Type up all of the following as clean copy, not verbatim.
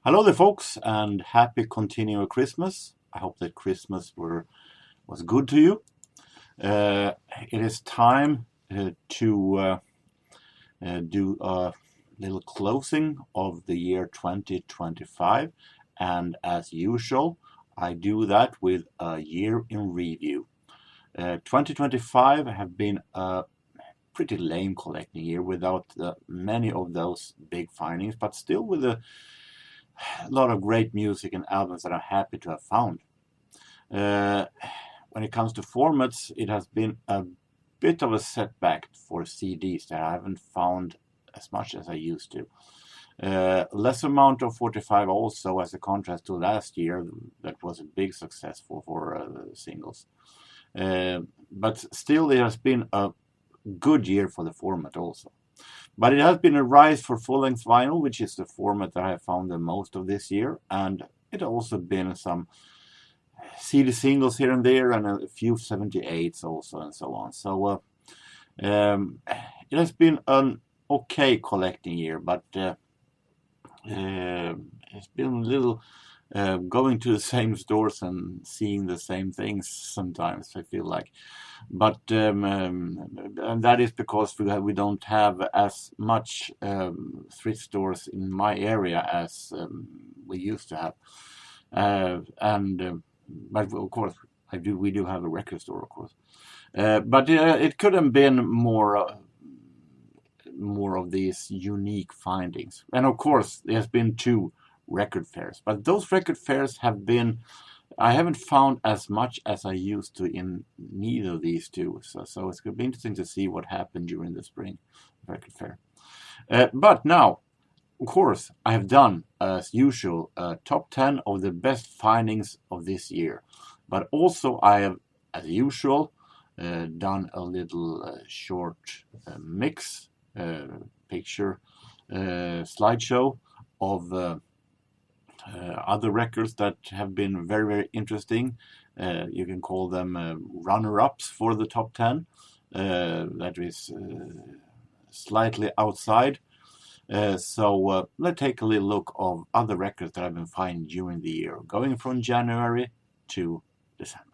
Hello there, folks, and happy continual Christmas. I hope that Christmas was good to you. It is time to do a little closing of the year 2025, and as usual, I do that with a year in review. 2025 have been a pretty lame collecting year without many of those big findings, but still with a lot of great music and albums that I'm happy to have found. When it comes to formats, it has been a bit of a setback for CDs that I haven't found as much as I used to. Less amount of 45 also as a contrast to last year that was a big success for singles. But still it has been a good year for the format also. But it has been a rise for full-length vinyl, which is the format that I have found the most of this year, and it also been some CD singles here and there, and a few 78s also, and so on. So it has been an okay collecting year, but it's been a little going to the same stores and seeing the same things sometimes, I feel like. But and that is because we don't have as much thrift stores in my area as we used to have. But of course, we do have a record store, of course. But it could have been more of these unique findings. And of course, there's been 2 record fairs, but those record fairs have been, I haven't found as much as I used to in neither of these 2. So it's going to be interesting to see what happened during the spring record fair. But now, of course, I have done, as usual, a top 10 of the best findings of this year. But also I have, as usual, done a little short mix, picture slideshow of other records that have been very, very interesting. You can call them runner-ups for the top 10. That is slightly outside. So let's take a little look of other records that I've been finding during the year, going from January to December.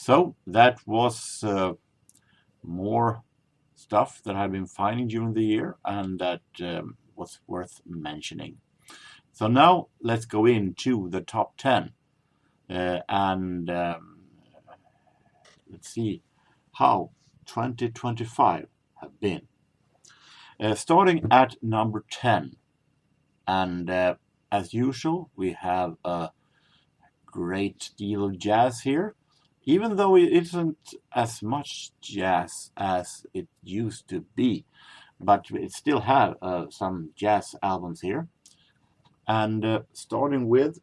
So that was more stuff that I've been finding during the year, and that was worth mentioning. So now let's go into the top 10 and let's see how 2025 have been. Starting at number 10, and as usual, we have a great deal of jazz here. Even though it isn't as much jazz as it used to be, but it still have some jazz albums here. And starting with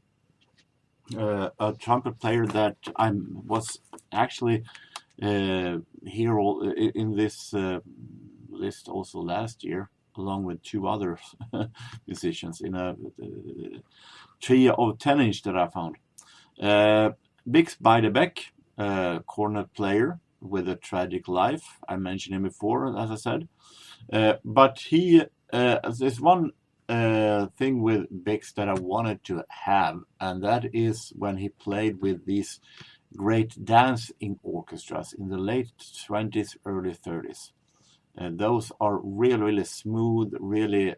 a trumpet player that I was actually here in this list also last year, along with 2 other musicians in a trio of 10-inch that I found. Bix Beiderbecke, cornet player with a tragic life. I mentioned him before, as I said. But there's one thing with Bix that I wanted to have, and that is when he played with these great dancing orchestras in the late 20s, early 30s. Those are really, really smooth, really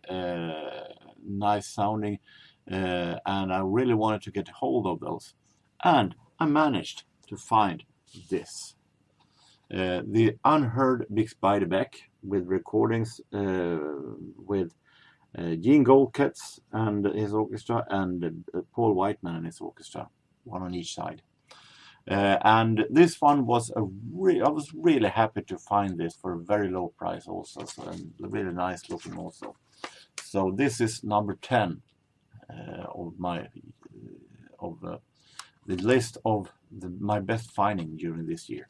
nice sounding, and I really wanted to get hold of those. And I managed to find this. The Unheard Bix Beiderbecke with recordings with Gene Goldketz and his orchestra and Paul Whiteman and his orchestra, one on each side. And this one was I was really happy to find this for a very low price also, so, and really nice looking also. So this is number 10 of my the list of my best finding during this year.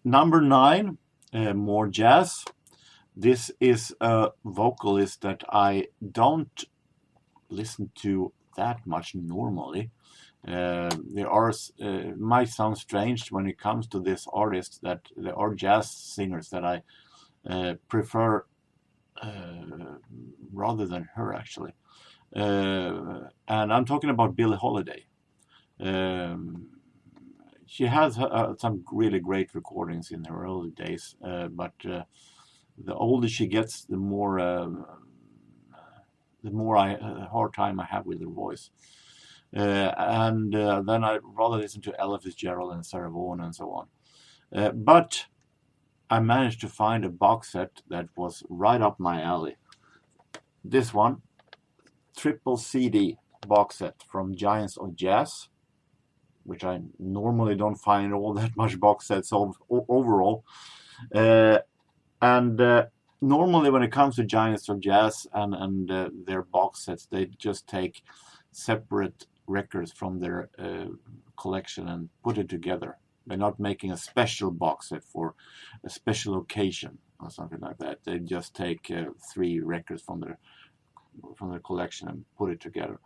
Number 9, more jazz. This is a vocalist that I don't listen to that much normally. There are might sound strange when it comes to this artist that there are jazz singers that I prefer rather than her, actually. And I'm talking about Billie Holiday. She has some really great recordings in her early days, but the older she gets, the more hard time I have with her voice. And then I'd rather listen to Ella Fitzgerald and Sarah Vaughan and so on. But I managed to find a box set that was right up my alley. This one, triple CD box set from Giants of Jazz, which I normally don't find all that much box sets of overall. Normally when it comes to Giants of Jazz and their box sets, they just take separate records from their collection and put it together. They're not making a special box set for a special occasion or something like that. They just take 3 records from their collection and put it together.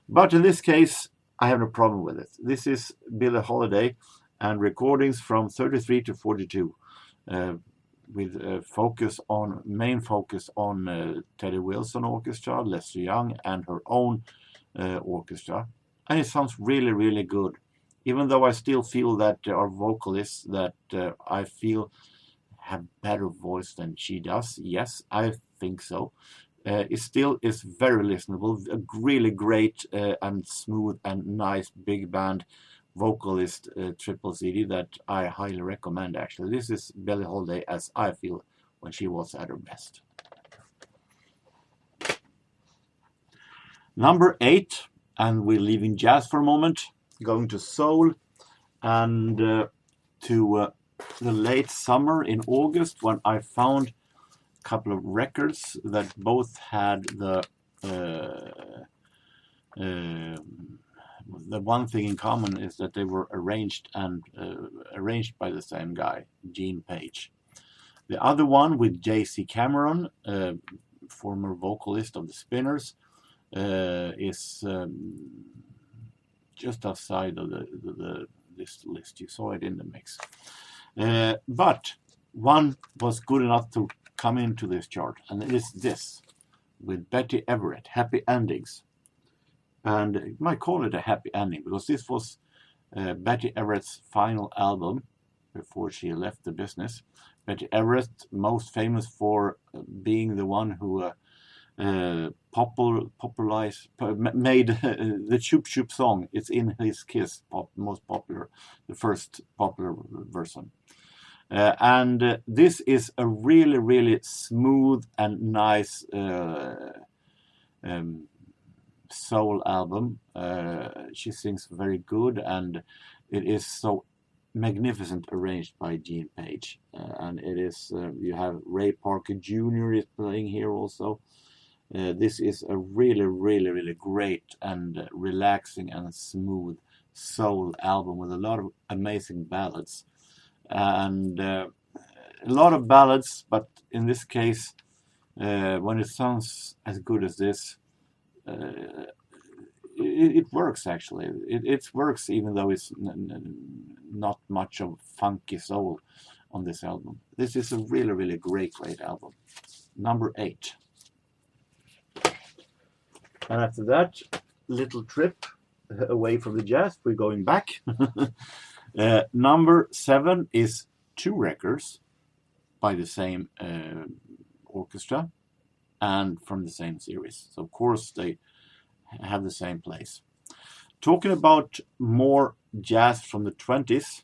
But in this case, I have no problem with it. This is Billie Holiday and recordings from 33 to 42, with main focus on Teddy Wilson Orchestra, Lester Young, and her own orchestra. And it sounds really, really good. Even though I still feel that there are vocalists that I feel have better voice than she does. Yes, I think so. It still is very listenable. A really great and smooth and nice big band vocalist triple CD that I highly recommend, actually. This is Billie Holiday as I feel when she was at her best. Number 8, and we're leaving jazz for a moment, going to soul, and to the late summer in August when I found a couple of records that both had the one thing in common is that they were arranged by the same guy, Gene Page. The other one with J.C. Cameron, former vocalist of the Spinners, is just outside of this list. You saw it in the mix. But one was good enough to come into this chart, and it is this, with Betty Everett, Happy Endings. And you might call it a happy ending because this was Betty Everett's final album before she left the business. Betty Everett, most famous for being the one who popularized, made the Choop Choop song. It's in His Kiss, most popular, the first popular version. And this is a really, really smooth and nice soul album. She sings very good, and it is so magnificent arranged by Gene Page. And it is you have Ray Parker Jr. is playing here also. This is a really, really, really great and relaxing and smooth soul album with a lot of amazing ballads. And a lot of ballads, but in this case, when it sounds as good as this, it works actually. It works even though it's not much of funky soul on this album. This is a really great album. Number 8. And after that little trip away from the jazz, we're going back. Number 7 is 2 records by the same orchestra and from the same series. So of course they have the same place. Talking about more jazz from the 20s,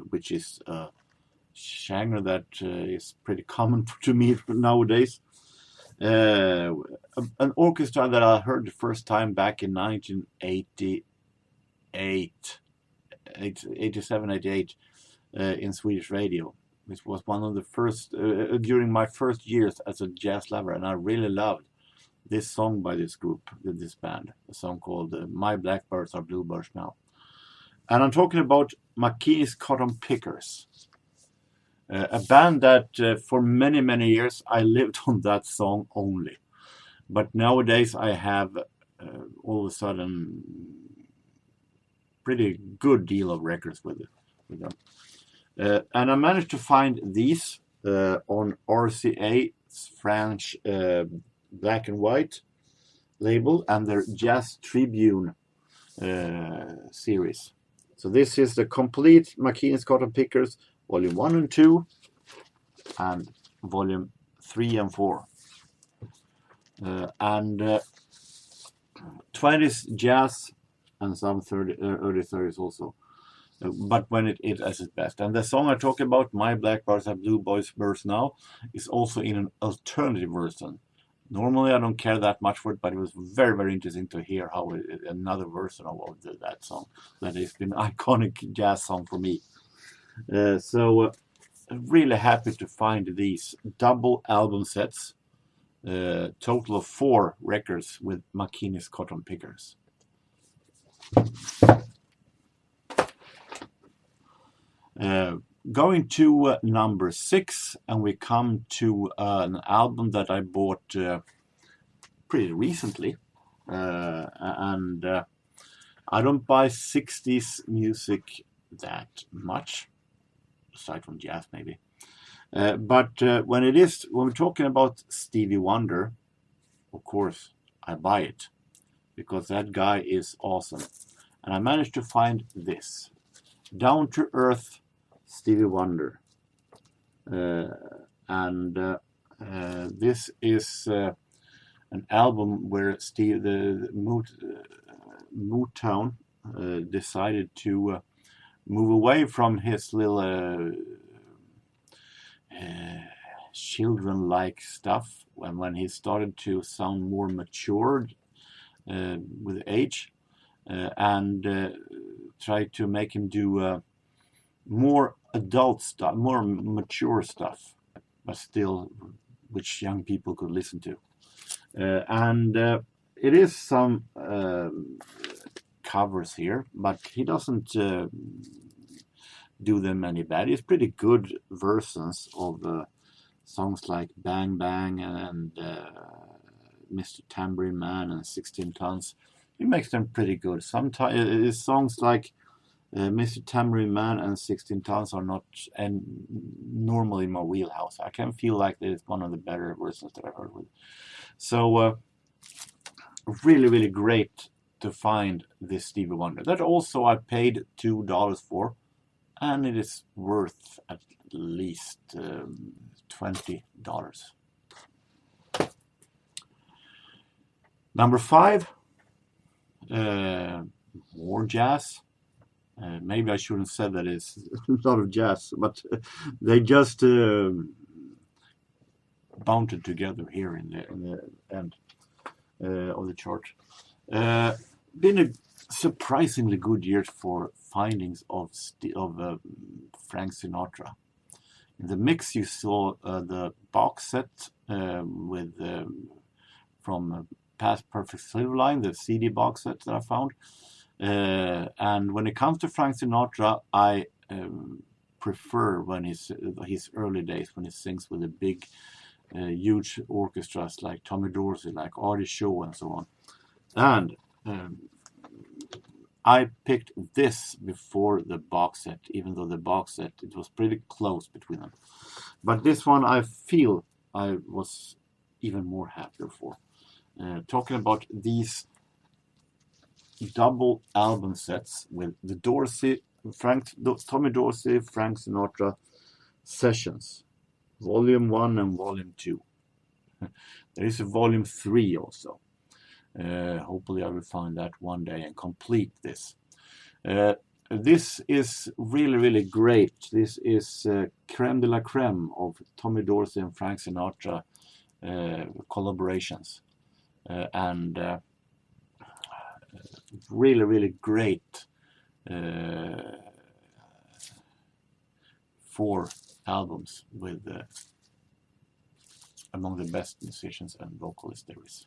which is a genre that is pretty common to me nowadays. An orchestra that I heard the first time back in 1987, 88 in Swedish radio, which was one of the first, during my first years as a jazz lover, and I really loved this song by this group, this band, a song called My Blackbirds Are Bluebirds Now. And I'm talking about McKinney's Cotton Pickers, a band that for many years I lived on that song only. But nowadays I have all of a sudden pretty good deal of records with them. And I managed to find these on RCA's French black and white label and their Jazz Tribune series. So this is the complete McKinney's Cotton Pickers, Volume 1 and 2, and Volume 3 and 4. And 20s jazz and some early 30s also. But when it is at its best. And the song I talk about, My Blackbirds Are Bluebirds Now, is also in an alternative version. Normally I don't care that much for it, but it was very interesting to hear how another version of that song that has been an iconic jazz song for me. So really happy to find these double album sets, total of 4 records with McKinney's Cotton Pickers. Going to number 6, and we come to an album that I bought pretty recently, and I don't buy 60s music that much, aside from jazz maybe. But when we're talking about Stevie Wonder, of course I buy it because that guy is awesome. And I managed to find this Down to Earth Stevie Wonder, and this is an album where the Motown decided to move away from his little children-like stuff when he started to sound more matured with age, and tried to make him do more adult stuff, more mature stuff, but still which young people could listen to. And it is some covers here, but he doesn't do them any bad. It's pretty good versions of songs like Bang Bang and Mr. Tambourine Man and 16 Tons. He makes them pretty good. Sometimes songs like Mr. Tambourine Man and 16 Tons are not normally my wheelhouse. I can feel like that it's one of the better versions that I've heard with. So really great to find this Stevie Wonder. That also I paid $2 for, and it is worth at least $20. Number 5, more jazz. Maybe I shouldn't have said that it's a lot of jazz, but they just bounded together here in the end of the chart. Been a surprisingly good year for findings of Frank Sinatra. In the mix, you saw the box set with from Past Perfect Silverline, the CD box set that I found. And when it comes to Frank Sinatra, I prefer when his early days, when he sings with the big, huge orchestras like Tommy Dorsey, like Artie Shaw, and so on. And I picked this before the box set, even though the box set, it was pretty close between them. But this one I feel I was even more happier for. Talking about these double album sets with the Tommy Dorsey, Frank Sinatra sessions, Volume 1 and Volume 2. There is a Volume 3 also. Hopefully I will find that one day and complete this. This is really, really great. This is creme de la creme of Tommy Dorsey and Frank Sinatra collaborations. And really, really great 4 albums with among the best musicians and vocalists there is.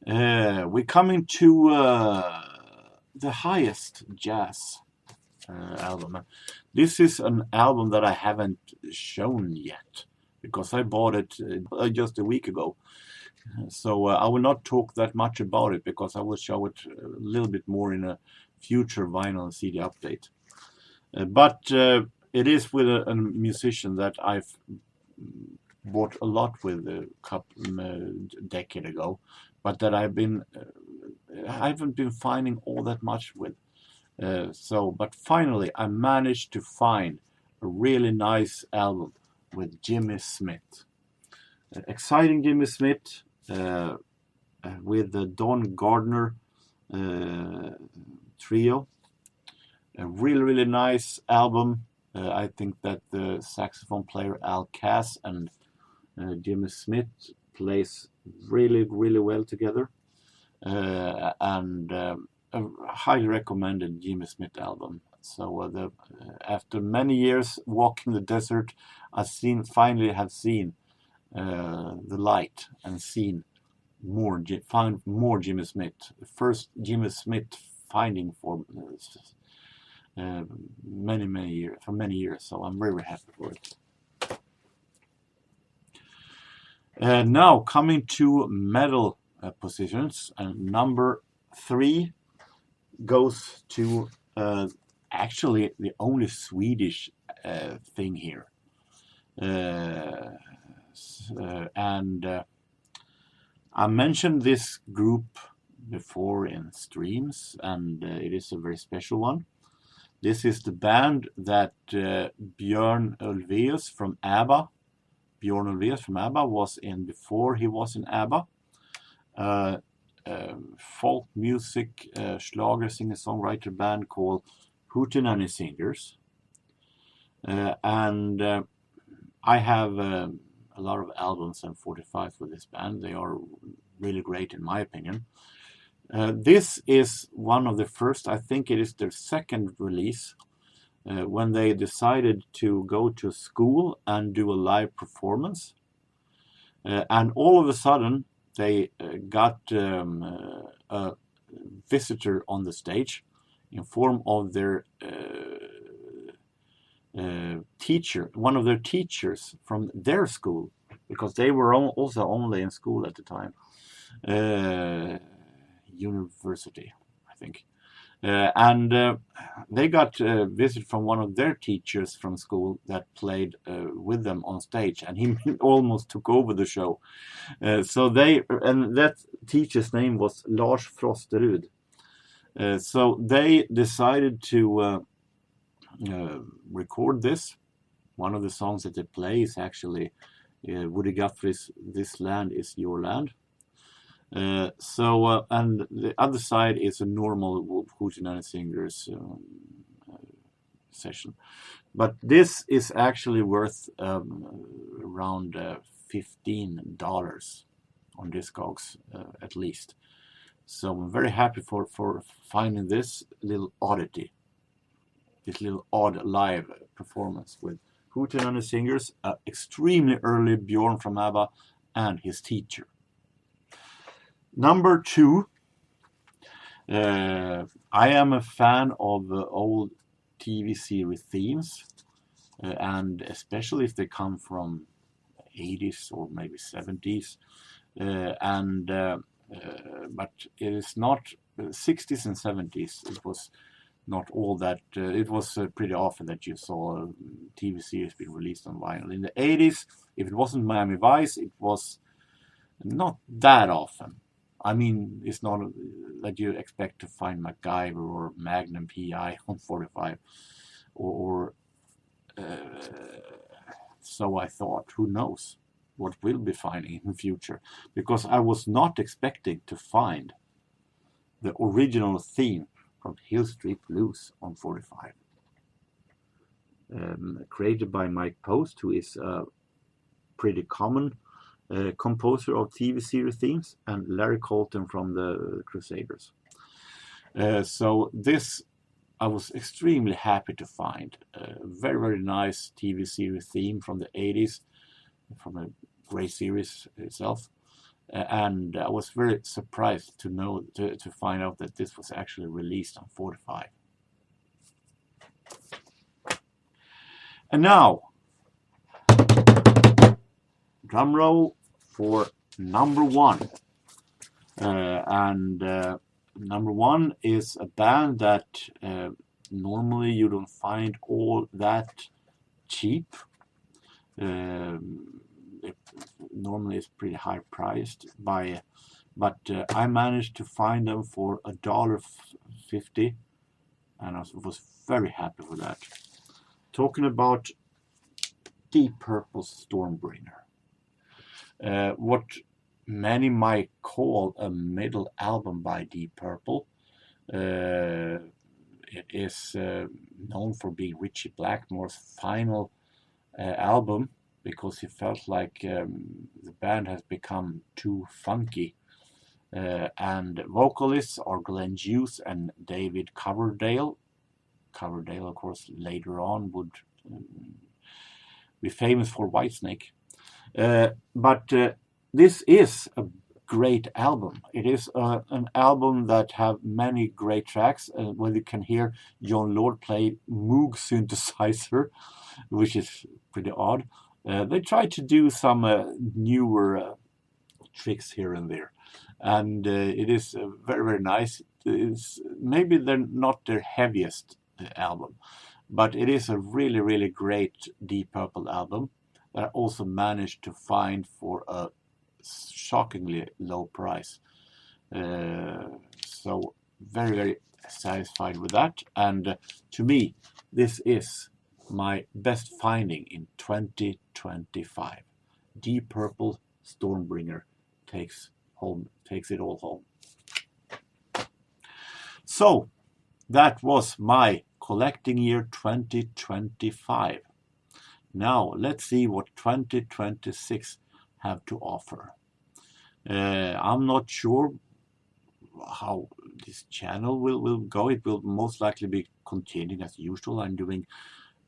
We're coming to the highest jazz album. This is an album that I haven't shown yet because I bought it just a week ago. So I will not talk that much about it because I will show it a little bit more in a future vinyl and CD update. But it is with a musician that I've bought a lot with a decade ago, but that I haven't been finding all that much with. But finally I managed to find a really nice album with Jimmy Smith. Exciting Jimmy Smith with the Don Gardner trio. A really, really nice album. I think that the saxophone player Al Cass and Jimmy Smith plays really, really well together. And a highly recommended Jimmy Smith album. So after many years walking the desert, I finally have seen the light and found more Jimmy Smith. The first Jimmy Smith finding for many years. So I'm very happy for it. Now coming to metal positions, and number 3 goes to actually the only Swedish thing here. I mentioned this group before in streams, and it is a very special one. This is the band that Björn Ulvaeus from ABBA was in before he was in ABBA. Folk music, Schlager singer-songwriter band called Hootenanny Singers. And I have a lot of albums and 45s with this band. They are really great in my opinion. This is one of the first, I think it is their second release, when they decided to go to school and do a live performance. And all of a sudden, they got a visitor on the stage in form of their teacher, one of their teachers from their school, because they were also only in school at the time. University, I think. And they got a visit from one of their teachers from school that played with them on stage, and he almost took over the show. And that teacher's name was Lars Frosterud. So they decided to record this. One of the songs that they play is actually Woody Guthrie's "This Land Is Your Land." And the other side is a normal Hootenanny Singers session, but this is actually worth around $15 on Discogs at least. So I'm very happy for finding this little oddity, this little odd live performance with Hootenanny Singers, extremely early Björn from ABBA and his teacher. Number 2, I am a fan of old TV series themes, and especially if they come from 80s or maybe 70s, but it is not 60s and 70s. It was not all that. It was pretty often that you saw TV series being released on vinyl. In the 80s, if it wasn't Miami Vice, it was not that often. I mean, it's not that you expect to find MacGyver or Magnum PI on 45, or so I thought. Who knows what we'll be finding in the future? Because I was not expecting to find the original theme from Hill Street Blues on 45, created by Mike Post, who is a pretty common composer of TV series themes, and Larry Colton from the Crusaders. So this I was extremely happy to find. A very, very nice TV series theme from the 80s, from a great series itself. And I was very surprised to find out that this was actually released on 45. And now, drum roll for number one. Number one is a band that normally you don't find all that cheap. Normally it's pretty high priced, but I managed to find them for $1.50, and I was very happy with that. Talking about Deep Purple's Stormbringer, what many might call a middle album by Deep Purple. It is known for being Ritchie Blackmore's final album, because he felt like the band has become too funky. And vocalists are Glenn Hughes and David Coverdale. Coverdale, of course, later on would be famous for Whitesnake. But this is a great album. It is an album that have many great tracks, where you can hear John Lord play Moog synthesizer, which is pretty odd. They tried to do some newer tricks here and there, and it is very, very nice. It's maybe they're not their heaviest album, but it is a really, really great Deep Purple album that I also managed to find for a shockingly low price. So very, very satisfied with that, and to me this is my best finding in 2025. Deep Purple Stormbringer takes it all home. So that was my collecting year 2025. Now let's see what 2026 have to offer. I'm not sure how this channel will go. It will most likely be continuing as usual. I'm doing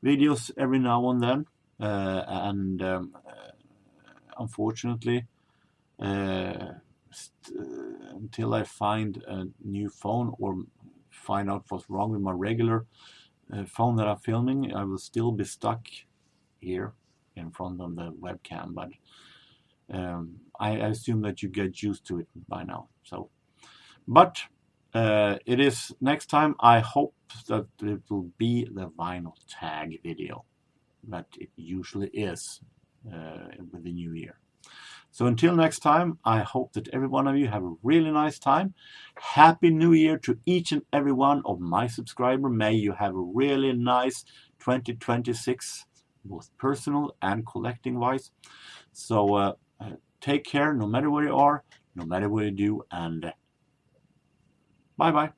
videos every now and then, and unfortunately, until I find a new phone or find out what's wrong with my regular phone that I'm filming, I will still be stuck here in front of the webcam, but I assume that you get used to it by now. So, but it is next time. I hope that it will be the vinyl tag video that it usually is with the new year. So until next time, I hope that every one of you have a really nice time. Happy New Year to each and every one of my subscribers. May you have a really nice 2026, both personal and collecting wise. So take care no matter where you are, no matter what you do, and bye-bye.